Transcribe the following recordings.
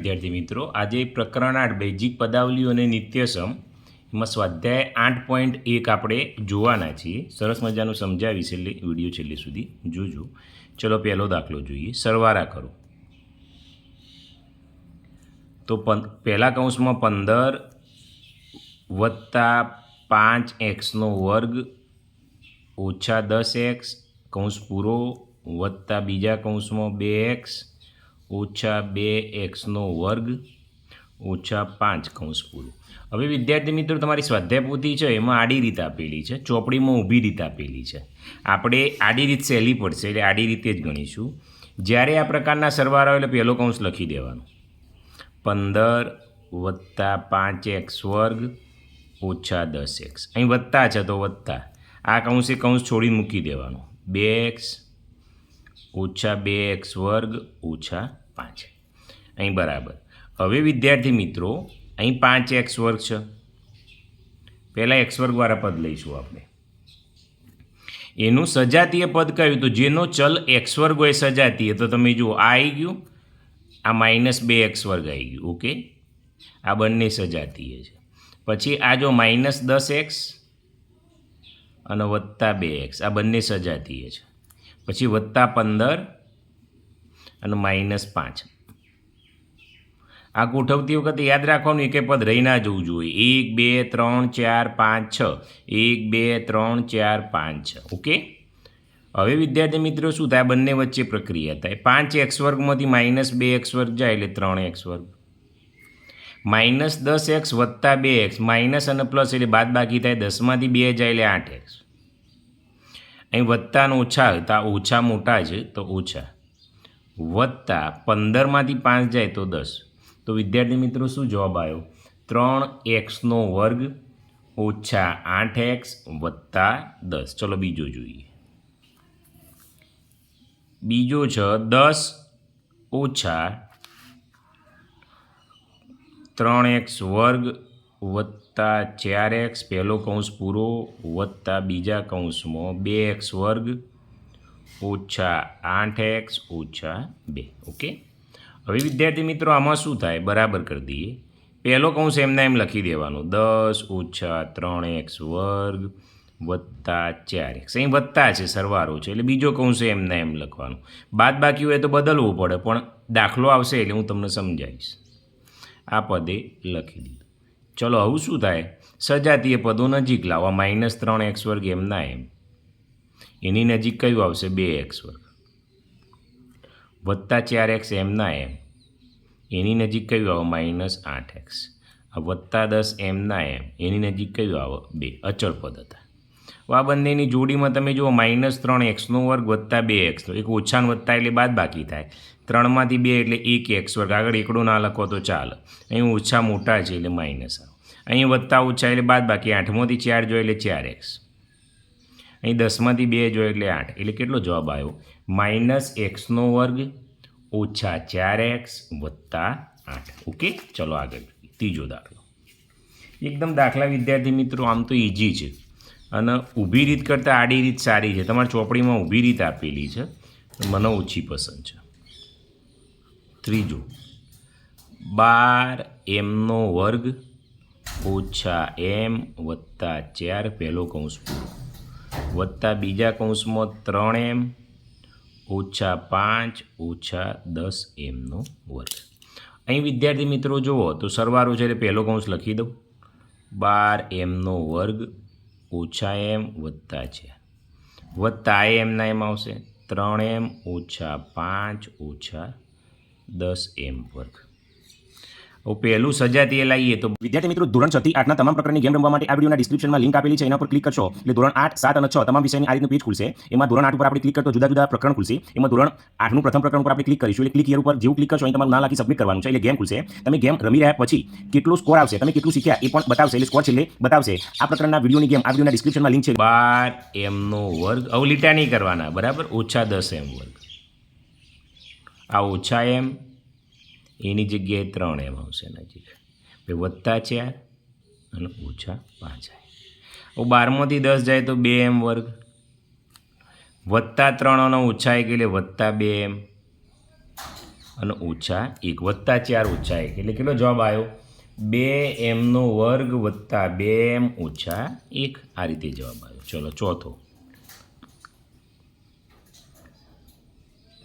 વિદ્યાર્થી મિત્રો, આજે પ્રકરણ 8 બેઝિક પદાવલીઓ અને નિત્યસમ એમાં સ્વાધ્યાય 8.1 આપણે જોવાના છીએ. સરસ મજાનું સમજાવીશ એટલે વિડીયો છેલ્લે સુધી જોજો. ચલો પહેલો દાખલો જોઈએ. સરવાળા કરો. તો પહેલા કૌંસમાં 15 વત્તા 5x નો વર્ગ ઓછા 10x કૌંસ પૂરો વત્તા બીજા કૌંસમાં 2x ઓછા 2x નો વર્ગ ઓછા 5 કૌંસ પૂરું. હવે વિદ્યાર્થી મિત્રો, તમારી સ્વાધ્યાય પોથી છે એમાં આડી રીત આપેલી છે, ચોપડીમાં ઊભી રીત આપેલી છે. આપણે આડી રીત સહેલી પડશે એટલે આડી રીતે જ ગણીશું. જ્યારે આ પ્રકારના સરવાળા એટલે પહેલો કૌંસ લખી દેવાનો, 15 વત્તા 5x વર્ગ ઓછા 10x. અહીં વત્તા છે તો વત્તા, આ કૌંસે કૌંસ છોડી મૂકી દેવાનો, 2x ઓછા 2x વર્ગ ઓછા 5. અહીં બરાબર. હવે વિદ્યાર્થી મિત્રો, અહીં 5x વર્ગ છે. પહેલાં x વર્ગવાળા પદ લઈશું આપણે. એનું સજાતીય પદ કયું? તો જેનો ચલ x વર્ગ હોય સજાતીય. તો તમે જુઓ, આ આવી ગયું, આ -2x વર્ગ આવી ગયું. ઓકે, આ બંને સજાતીય છે. પછી આ જો -10x અને વત્તા 2x, આ બંને સજાતીય છે. પછી વત્તા 15 અને -5. આ ગોઠવતી વખતે યાદ રાખવાનું, એકે પદ રહી ના જવું જોઈએ. 1 2 3 4 5 6 1 2 3 4 5 6. ઓકે. હવે વિદ્યાર્થી મિત્રો શું થાય? બંને વચ્ચે પ્રક્રિયા થાય. 5x વર્ગમાંથી -2x વર્ગ જાય એટલે 3x વર્ગ. -10x વત્તા 2x, માઇનસ અને પ્લસ એટલે બાદ બાકી થાય. 10માંથી 2 જાય એટલે 8x. અહીં વત્તા અને ઓછા હતા, ઓછા મોટા છે તો ઓછા, વત્તા 15માંથી 5 જાય તો 10. તો વિદ્યાર્થી મિત્રો શું જવાબ આવ્યો? 3x નો વર્ગ ઓછા 8x વત્તા 10. ચલો બીજો જોઈએ. બીજો છે 10 ઓછા 3x વર્ગ વત્તા 4x પહેલો કૌંસ પૂરો વત્તા બીજા કૌંસમાં 2x વર્ગ ઓછા 8x ઓછા 2. ઓકે. હવે વિદ્યાર્થી મિત્રો, આમાં શું થાય? બરાબર કરી દઈએ. પહેલો કૌંસ એમના એમ લખી દેવાનો, 10 ઓછા 3x વર્ગ વત્તા 4x. અહીં વત્તા છે, સરવાળો છે એટલે બીજો કૌંસ એમના એમ લખવાનો. બાદ બાકી હોય તો બદલવું પડે, પણ દાખલો આવશે એટલે હું તમને સમજાવીશ. આ પદે લખી દીધું. ચલો હવે શું થાય? સજાતીય પદો નજીક લાવવા. -3x વર્ગ એમના એમ, એની નજીક કયું આવશે? 2x વર્ગ વત્તા 4x એમના એમ, એની નજીક કયું આવે? -8x. આ વત્તા 10 એમના એમ, એની નજીક કયું આવે? 2. અચળ પદ હતા. આ બંનેની જોડીમાં તમે જુઓ, -3x નો વર્ગ વત્તા 2x નો, એક ઓછા વત્તા એટલે બાદ બાકી થાય. 3માંથી 2 એટલે 1x વર્ગ. આગળ એકડો ના લખો તો ચાલે. અહીં ઓછા મોટા છે એટલે માઇનસ આવે. અહીં વત્તા ઓછા એટલે બાદ બાકી. 8માંથી 4 જોઈએ એટલે 4x. અહીં 10માંથી 2 જોઈએ એટલે 8. એટલે કેટલો જવાબ આવ્યો? -x નો વર્ગ ઓછા 4x વત્તા 8. ઓકે. ચલો આગળ ત્રીજો દાખલો. એકદમ દાખલા વિદ્યાર્થી મિત્રો આમ તો ઇઝી છે, અને ઊભી રીત કરતાં આડી રીત સારી છે. તમારી ચોપડીમાં ઊભી રીત આપેલી છે, મને ઓછી પસંદ છે. ત્રીજો, 12m નો વર્ગ ઓછા m વત્તા 4 પહેલો કૌંસ પૂરો વત્તા બીજા કૌંસમાં 3m ઓછા 5 ઓછા 10m નો વર્ગ. અહીં વિદ્યાર્થી મિત્રો જુઓ તો સરવાળો છે એટલે પહેલો કૌંસ લખી દઉં, 12m નો વર્ગ ઓછા m વત્તા છે વત્તા એમના એમ આવશે, 3m ઓછા 5 ઓછા 10m વર્ગ. હવે પહેલું સજાતીય લાવીએ તો વિદ્યાર્થી મિત્રો, ધોરણ 6 થી 8 ના તમામ પ્રકારની ગેમ રમવા માટે આ વિડિયોના ડિસ્ક્રિપ્શનમાં લિંક આપેલી છે, એના પર ક્લિક કરશો એટલે ધોરણ 8, 7 અને 6 તમામ વિષયની આ રીતનું પેજ ખુલશે. એમાં ધોરણ 8 ઉપર આપણે ક્લિક કરતો જુદા જુદા પ્રકરણ ખુલશે. એમાં ધોરણ 8 નું પ્રથમ પ્રકરણ ઉપર આપણે ક્લિક કરીશું એટલે ક્લિક હિયર ઉપર જેવું ક્લિક કરશો અહીં તમારું નામ લખી સબમિટ કરવાનું છે એટલે ગેમ ખુલશે. તમે ગેમ રમી રહ્યા પછી કેટલો સ્કોર આવશે, તમે કેટલું શીખ્યા એ પણ બતાવશે, એટલે સ્કોર છેલ્લે બતાવશે. આ પ્રકરણના વિડિયોની ગેમ આ વિડિયોના ડિસ્ક્રિપ્શનમાં લિંક છે. 12m નો વર્ગ, હવે લીટા નહીં કરવાના, બરાબર, ઓછા 10m વર્ગ. આ ઓછા m એની જગ્યાએ 3m આવશે નજીક, વત્તા 4 અને ઓછા 5. હવે 12માંથી 10 જાય તો 2m વર્ગ વત્તા 3 અને ઓછા 1 એટલે વત્તા 2m અને -1 +4 -1 એટલે કેટલો જવાબ આવ્યો? 2m² + 2m - 1 આ રીતે જવાબ આવ્યો. ચલો ચોથો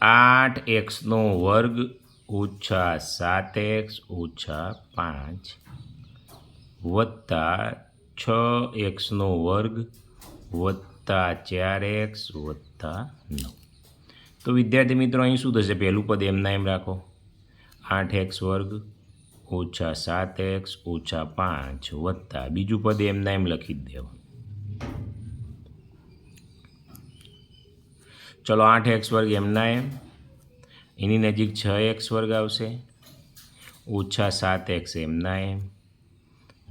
8x² - 7x - 5 + 6x² + 4x + 9. તો વિદ્યાર્થી મિત્રો અહીં શું થશે? પહેલું પદ એમના એમ રાખો, 8x² - 7x - 5 વત્તા બીજું પદ એમના એમ લખી જ દેવું. ચલો 8x² એમના એમ, એની નજીક 6x² આવશે, -7x એમના એમ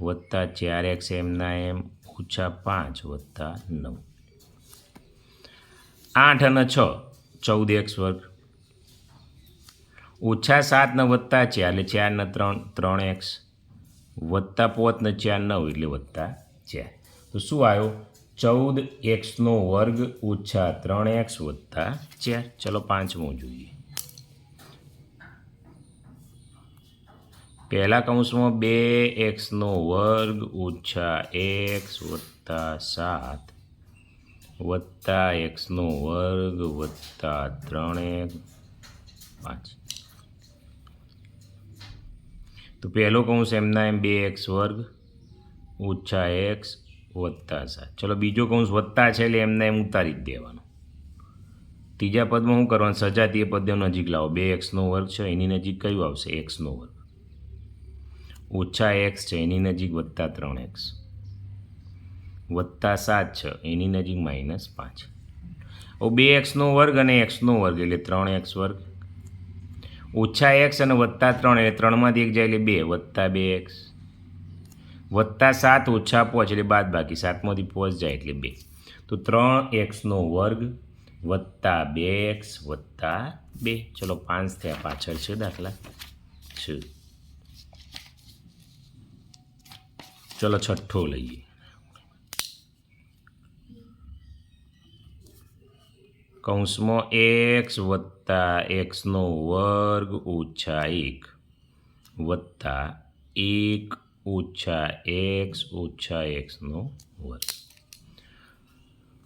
વત્તા 4x એમના એમ -5 વત્તા 9. 8 અને 6 14x², -7 ને વત્તા 4 એટલે 4 ને 3 3x વત્તા 5 ને 4 9 એટલે વત્તા 4. તો શું આવ્યો? 14x² - 3x વત્તા 4. ચલો પાંચમું જોઈએ. પહેલા કૌંસમાં 2x² - x વત્તા 7 વત્તા x² વત્તા 3x 5. તો પહેલો કૌંસ એમના એમ 2x² - x વત્તા 7. ચલો બીજો કૌંસ વત્તા છે એટલે એમને એમ ઉતારી જ દેવાનો. ત્રીજા પદમાં શું કરવાનું? સજાતીય પદો નજીક લાવો. 2x² છે એની નજીક કયું આવશે? x². -x છે એની નજીક વત્તા 3x વત્તા 7 છે એની નજીક -5. હવે 2x² અને x² એટલે 3x², -x અને વત્તા 3 એટલે 3માંથી 1 જાય એટલે 2 વત્તા 2x વત્તા 7 - 5 એટલે બાદબાકી 7માંથી 5 જાય એટલે 2. તો 3x² વત્તા 2x વત્તા 2. ચલો 5 થયા. પાછળ છે દાખલા છે. ચલો છઠ્ઠો લઈએ. કૌંસમાં x વત્તા x² - 1 વત્તા 1 - x - x².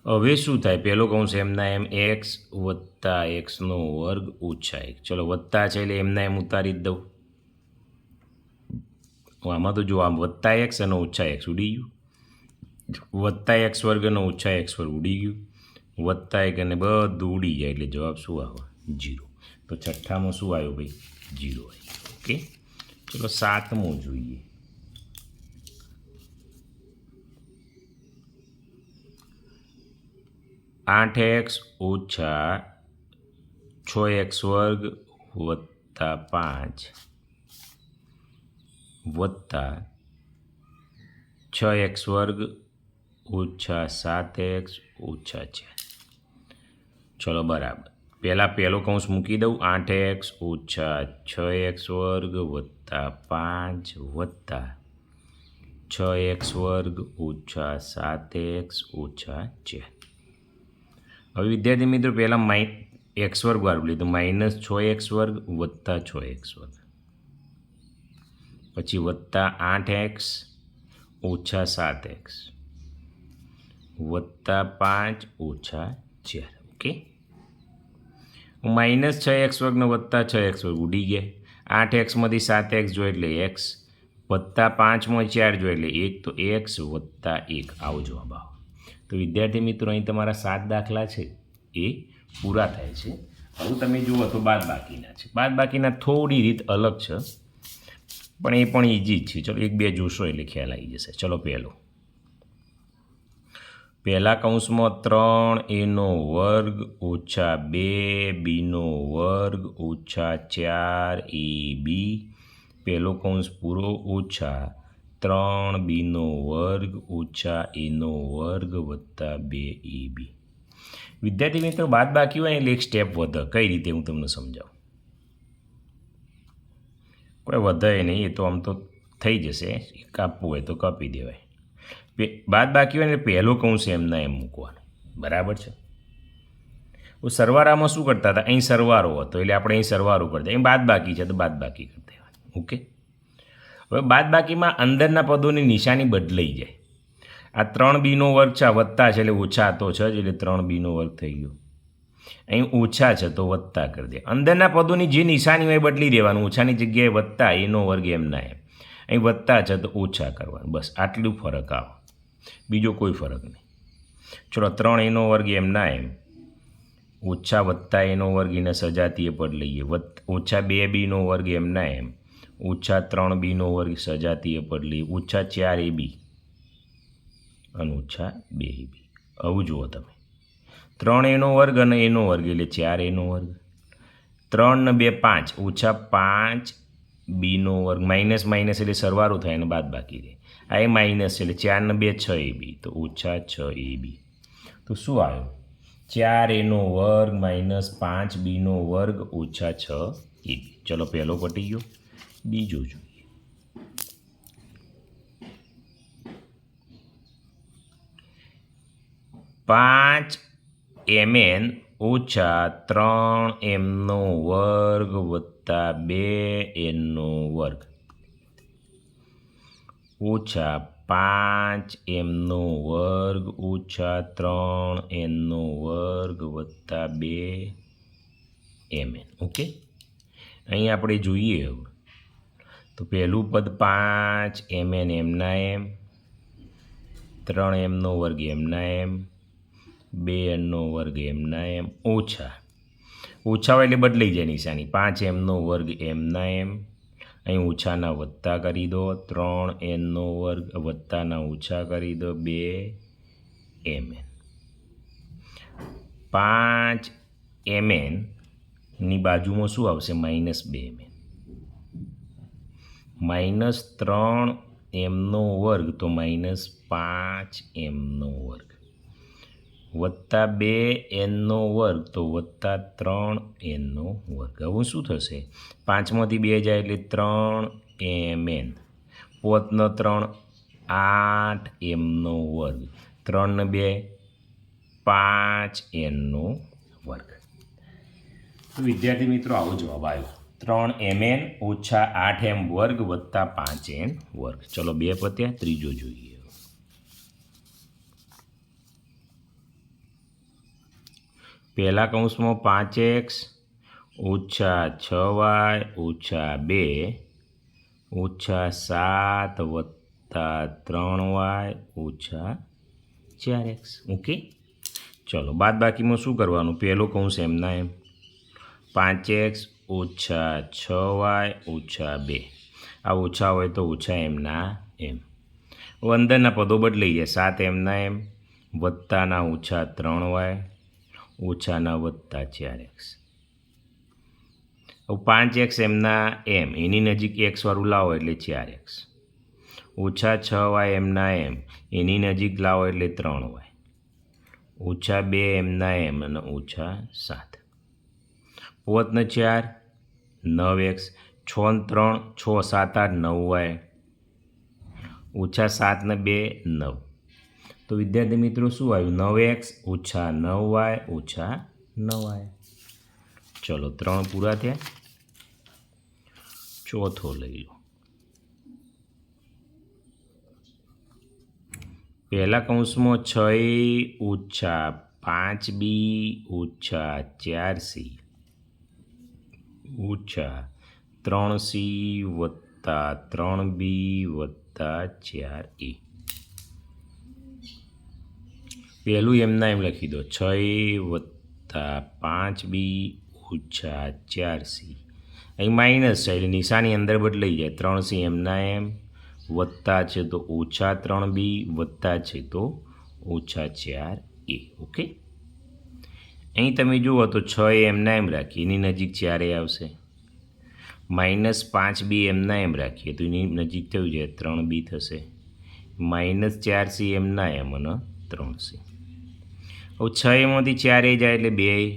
હવે શું થાય? પહેલો કૌંસ એમના એમ x વત્તા x² - 1. ચલો વત્તા છે એટલે એમના એમ ઉતારી જ દઉં. આમાં તો જો આમ વત્તા x અને -x ઉડી ગયું, વત્તા x² અને -x² ઉડી ગયું, વત્તા 1 અને બધું ઉડી જાય એટલે જવાબ શું આવે? 0. તો છઠ્ઠામાં શું આવ્યું ભાઈ? 0 આવ્યું. ઓકે. ચલો સાતમું જોઈએ. -8x - 6x² વત્તા 5 વત્તા 6x² - 7x - 4. ચલો બરાબર. પહેલો કૌંસ મૂકી દઉં. 8x - 6x² વત્તા 5 વત્તા 6x² - 7x - 4. હવે વિદ્યાર્થી મિત્રો પહેલાં x² વાળું લીધું, -6x² વત્તા 6x², પછી વત્તા 8x - 7x વત્તા 5 - 4. ઓકે. -6x² ને વત્તા 6x² ઉડી ગયા. 8xમાંથી 7x જો એટલે x વત્તા 5માં 4 જો એટલે 1, તો x વત્તા 1 આવો જવાબ આવો. તો વિદ્યાર્થી મિત્રો અહીં તમારા 7 દાખલા છે એ પૂરા થાય છે. હવે તમે જુઓ તો બાદબાકીના છે. બાદબાકીના થોડી રીત અલગ છે પણ એ પણ ઇઝી જ છે. ચલો 1 2 જોશો એટલે ખ્યાલ આવી જશે. ચલો પહેલા કૌંસમાં 3a² - 2b² - 4ab, પહેલો કૌંસ પૂરો, -3b² - a² વત્તા 2ab. વિદ્યાર્થી મિત્રો બાદબાકી હોય એટલે એક સ્ટેપ વધે. કઈ રીતે હું તમને સમજાવું. કોઈ વધે નહીં, એ તો આમ તો થઈ જશે. કાપવું હોય તો કાપી દેવાય. બાદબાકી હોય એટલે પહેલો કૌંસ એમના એમ મૂકવાનો. બરાબર છે. સરવાળામાં શું કરતા હતા? અહીં સરવાળો હતો એટલે આપણે અહીં સરવાળો કરતા, અહીં બાદબાકી છે તો બાદબાકી કરી દેવાની. ઓકે, હવે બાદબાકીમાં અંદરના પદોની નિશાની બદલાઈ જાય. આ 3b નો વર્ગ છે, આ વત્તા છે એટલે ઓછા તો છે જ, એટલે 3b નો વર્ગ થઈ ગયો. અહીં ઓછા છે તો વત્તા કરી દે. અંદરના પદોની જે નિશાની હોય બદલી દેવાનું. ઓછાની જગ્યાએ વત્તા, એનો વર્ગ એમના એમ. અહીં વત્તા છે તો ઓછા કરવાનું. બસ આટલું ફરક આવે, બીજો કોઈ ફરક નહીં. ચલો 3a નો વર્ગ એમના એમ, ઓછા વત્તા એનો વર્ગ એને સજાતીય પદ લઈએ. ઓછા 2b નો વર્ગ એમના એમ, ઓછા 3b નો વર્ગ સજાતીય પદ લઈએ. ઓછા 4ab અને ઓછા 2ab. આવું જુઓ તમે, 3a નો વર્ગ અને એનો વર્ગ એટલે 4a નો વર્ગ. 3 ને 2 5, ઓછા 5b નો વર્ગ. માઇનસ માઇનસ એટલે સરવાળો થાય અને બાદ બાકી રહે. આ એ માઇનસ છે એટલે 4 ને 2 6ab, તો ઓછા 6ab. તો શું આવ્યું? 4a નો વર્ગ માઇનસ 5b નો વર્ગ ઓછા 6ab. ચલો પહેલો પટી ગયો, બીજો જોઈએ. 5mn ઓછા 3m નો વર્ગ વત્તા 2n નો વર્ગ ઓછા 5m નો વર્ગ ઓછા 3n નો વર્ગ વત્તા 2mn. ઓકે, અહીં આપણે જોઈએ હવે તો પહેલું પદ 5mn એમના એમ, 3m નો વર્ગ એમના એમ, 2n નો વર્ગ એમના એમ, ઓછા હોય એટલે બદલાઈ જાય નિશાની. 5m નો વર્ગ એમના એમ, અહીં ઓછાના વત્તા કરી દો. 3n નો વર્ગ વત્તાના ઓછા કરી દો, 2mn. 5mn ની બાજુમાં શું આવશે? Minus 2mn. માઇનસ 3m નો વર્ગ તો માઇનસ 5m નો વર્ગ વત્તા 2n નો વર્ગ તો વત્તા 3n નો વર્ગ. હવે શું થશે? 5માંથી 2 જાય એટલે 3mn. 5 ને 3 8m નો વર્ગ, 3 ને 2 5n નો વર્ગ. તો વિદ્યાર્થી મિત્રો આવો જવાબ આવ્યો, 3mn ઓછા 8m વર્ગ વત્તા 5n વર્ગ. ચલો 2 પત્યા, ત્રીજો જોઈએ. પહેલા કૌંસમાં 5x ઓછા 6y ઓછા 2 ઓછા 7 વત્તા 3y ઓછા 4x. ઓકે, ચલો બાદબાકીમાં શું કરવાનું? પહેલો કૌંસ એમના એમ, 5x ઓછા 6y ઓછા 2. આ ઓછા હોય તો ઓછા એમના એમ. અંદરના પદો બદલાઈ જાય. 7 એમના એમ વત્તાના ઓછા 3y ઓછાના વત્તા 4x. હવે 5x એમના એમ, એની નજીક x વાળું લાવો એટલે 4x. ઓછા 6y એમના એમ, એની નજીક લાવો એટલે 3y. ઓછા 2 એમના એમ અને ઓછા 7. 5 ને 4 9x, 6 ને 3 6 7 8 9y. ઓછા 7 ને 2 9. તો વિદ્યાર્થી મિત્રો શું આવ્યું? 9x ઓછા 9y ઓછા 9y. ચલો 3 પૂરા થયા, ચોથો લઈ લો. પહેલા કૌંસમાં 6a ઓછા 5b ઓછા 4c ઓછા 3c વત્તા 3b વત્તા 4a. પહેલું એમના એમ લખી દો, 6a વત્તા 5b ઓછા 4c. અહીં માઇનસ છે એટલે નિશાની અંદર બદલાઈ જાય. 3c એમના એમ વત્તા છે તો ઓછા 3b વત્તા છે તો ઓછા 4a. ઓકે, અહીં તમે જુઓ તો 6a એમના એમ રાખીએ, એની નજીક 4a આવશે. માઇનસ 5b એમના એમ રાખીએ તો એની નજીક થયું જાય 3b થશે. માઇનસ 4c એમના એમ અને 3c. હવે 6માંથી 4a જાય એટલે 2,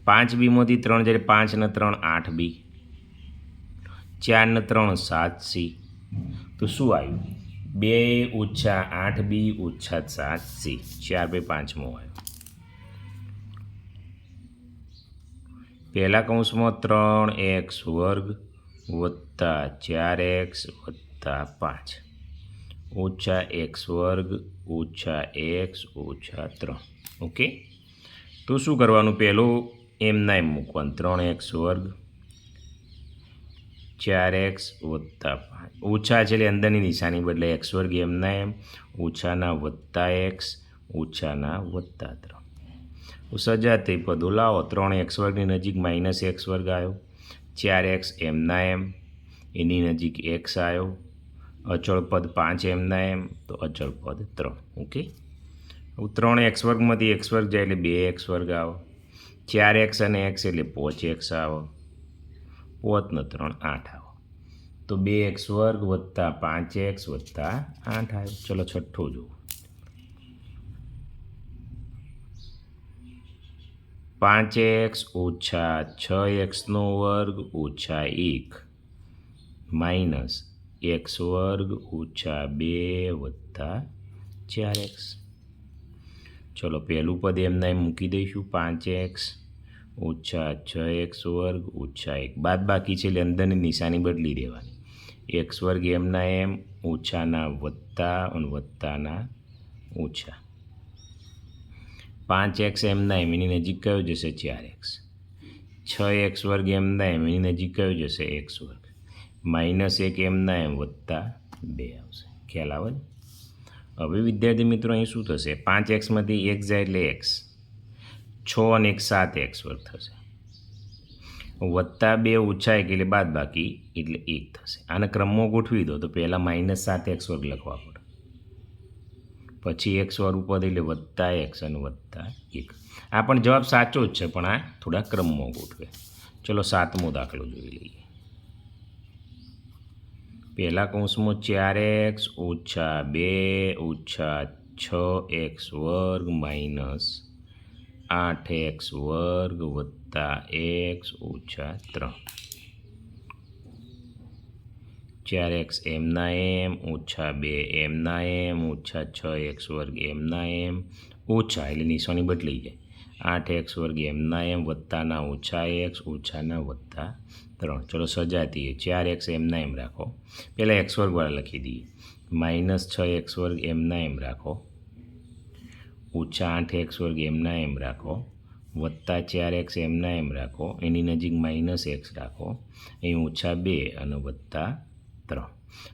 5bમાંથી 3 જાય 5 ને 3 8b, 4 ને 3 7c. તો શું આવ્યું? 2 ઓછા 8b ઓછા 7c. 4 by 5 આવ્યો. પહેલા કૌંસમાં 3x વર્ગ વત્તા 4x વત્તા 5 ઓછા x વર્ગ ઓછા x ઓછા 3. ઓકે, તો શું કરવાનું? પહેલું એમના એમ મૂકવાનું 3x વર્ગ 4x વત્તા 5 ઓછા છે એટલે અંદરની નિશાની બદલે x વર્ગ એમના એમ ઓછાના વત્તા x ઓછાના વત્તા 3. સજાતી પદો લાવો. 3x વર્ગની નજીક માઇનસ x વર્ગ આવ્યો, 4x એમના એમ એની નજીક x આવ્યો, અચળ પદ 5 એમના એમ તો અચળ પદ 3. ઓકે, 3x વર્ગમાંથી x વર્ગ જાય એટલે 2x વર્ગ આવો, 4x અને x એટલે 5x આવો, 5 ને 3 8 આવો, તો 2x વર્ગ વત્તા 5x વત્તા 8 આવ્યો. ચલો છઠ્ઠો જુઓ. 5x ઓછા 6xનો વર્ગ ઓછા 1 માઇનસ x વર્ગ ઓછા 2 વત્તા 4x. ચલો પહેલું પદ એમના એમ મૂકી દઈશું. 5x ઓછા 6x વર્ગ ઓછા 1 બાદ બાકી છે એટલે અંદરની નિશાની બદલી દેવાની. x વર્ગ એમના એમ ઓછાના વત્તા અને વત્તાના ઓછા. 5x એમના એમ એની નજીક કયો જશે? 4x. 6x વર્ગ એમના એમ એની નજીક કયો જશે? x વર્ગ. માઇનસ 1 એમના એમ વત્તા 2 આવશે. ખ્યાલ આવે ને? હવે વિદ્યાર્થી મિત્રો અહીં શું થશે? 5xમાંથી 1 જાય એટલે x, 6 અને 1 7x વર્ગ થશે, વત્તા 2 ઓછા 1 એટલે બાદ બાકી એટલે 1 થશે. આને ક્રમમાં ગોઠવી દો તો પહેલાં માઇનસ 7x વર્ગ લખવા પડે, પછી x વાળું પદ એટલે વત્તા x અને વત્તા 1. આ પણ જવાબ સાચો જ છે પણ આ થોડા ક્રમમાં ગોઠવે. ચલો 7મો દાખલો જોઈ લઈએ. પહેલા કૌંસમાં 4x ઓછા 2 ઓછા 6x વર્ગ માઇનસ 8x વર્ગ વત્તા x ઓછા 3. 4x એમના એમ ઓછા 2 એમના એમ ઓછા 6x વર્ગ એમના એમ ઓછા એટલે નિશાની બદલાઈ જાય. 8x વર્ગ એમના એમ વત્તાના ઓછા x ઓછાના વત્તા 3. ચલો સજાતીએ 4x એમના એમ રાખો, પહેલાં x વર્ગવાળા લખી દઈએ. માઇનસ 6x વર્ગ એમના એમ રાખો, ઓછા 8x વર્ગ એમના એમ રાખો, વત્તા 4x એમના એમ રાખો, એની નજીક માઇનસ x રાખો, અહીં ઓછા 2 અને વત્તા 3.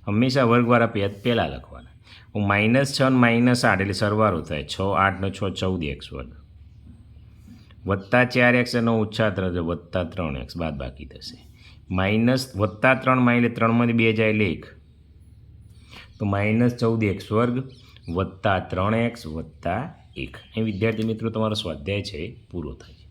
હંમેશા વર્ગવાળા પેજ પહેલાં લખવાના. હું -6 અને -8 એટલે સરવાળો થાય. 6 8 ને 6 14x વર્ગ વત્તા 4x અને ઓછા 3 વત્તા 3x બાદ બાકી થશે. માઇનસ વત્તા 3 માં એટલે 3માંથી 2 જાય એટલે 1, તો -14x વર્ગ વત્તા 3x વત્તા 1. અહીં વિદ્યાર્થી મિત્રો તમારો સ્વાધ્યાય છે પૂરો થાય.